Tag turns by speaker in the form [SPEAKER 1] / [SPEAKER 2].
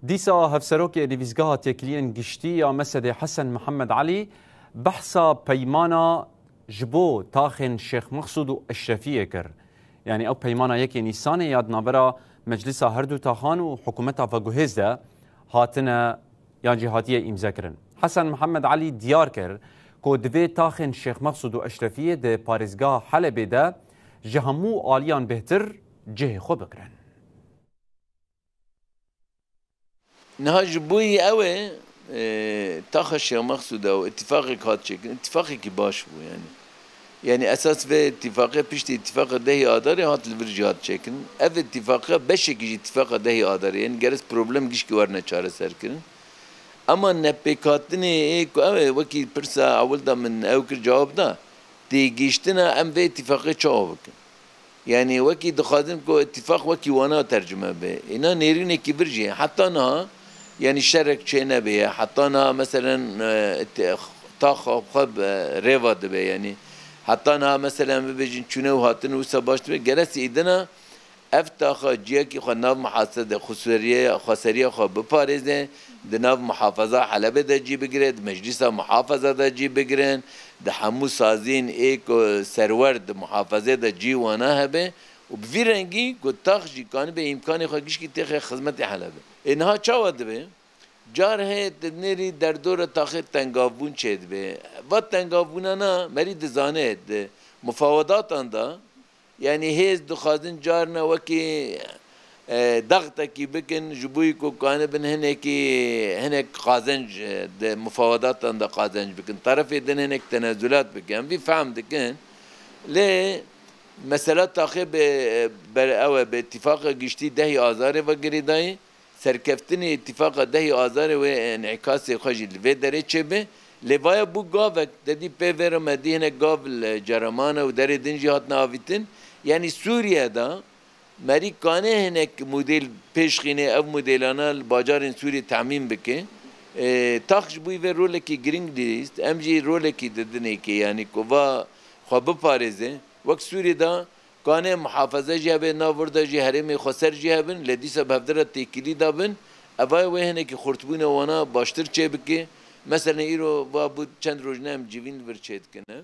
[SPEAKER 1] دیسا هفسروک نویزگاه تکلین گشتی یا مسد حسن محمد علی بحثا پیمانا جبو تاخن شیخ مقصود و اشرفیه کر. یعنی او پیمانا یکی نیسان یاد نابرا مجلس هردو تاخان و حکومت فگوهز ده هاتنا یان جهاتیه امضا کرن. حسن محمد علی دیار کر که دوی تاخن شیخ مقصود و اشرفیه ده پارزگاه حلبه ده جهمو آلیان بهتر جه خو بکرن.
[SPEAKER 2] نهاج بوی اوه تاخش یا مقصوده و اتفاقی کات چکن اتفاقی که باش بو یعنی اساس به اتفاقی پشت اتفاق دهی آداری هات لورجات چکن اف اتفاقی بشه که اتفاق دهی آداری یعنی گرس پروبلم گیش که ورنه چاره سر کرن اما نپیکاتنی ایک اوه وکی پرسا اول دا من او کر جواب دا دیگیشتنا ام به اتفاقی چاو بکن یعنی وکی دخادم کو اتفاق وکی وانا ترجمه به اینا نیرینه کی برجی حتی نه يعني شرك شينا بيه حطينا مثلا طاقة خب ريفاد بيه يعني حطينا مثلا بيجي شنو هاتن وسباشت بيه جلس إيدنا افتاخ جيكي خناف محاسدة خسرية خب بباريزه دناف محافظة حلبة دا جي بگرد مجلسة محافظة دا جي بگرن ده حمو سازين ايك سرورد محافظة دا جي وانا هبه وبفي رنگي کو تاخ جي كان به امكاني خاگيش كي تخ خدمت حلبة اینها چاود به جار ہے تنری در دور تاخیر تنگابون چید به و تنگابونانا مری دزانه مفاوضات اندا یعنی هیز دخادن جار نه وکی ضغط کی بکن جبوی کو کان بن هنه قازنج مفاوضات اندا قازنج بکن طرف دن هنه تنازلات بکن بی فهم دکن ل مثلا تاخیر بر او به اتفاق گشتی دهی آذار و گریدای سرکفتنی اتفاق دهی آذار و انعکاس خجیل و داره چه به لبایا بو گاوک دادی پیور مدینه گاو جرمانه و داره دنجی هات ناویتن یعنی سوریه دا مری کانه هنک مدل پیشخینه او مدلانه باجار سوریه تعمیم بکه تاخش بوی و رولکی گرینگ دیست امجی رولکی ددنه که یعنی کوا خواب پارزه وقت سوریه دا کانه محافظه جهبه ناورده جهرمی خسر جهبن لدیسا بهدره تکیلی دابن اوای وهنه که خورتبونه وانا باشتر چه بکه مثلا ایرو با بود چند روزنه هم جیوین ورچید کنه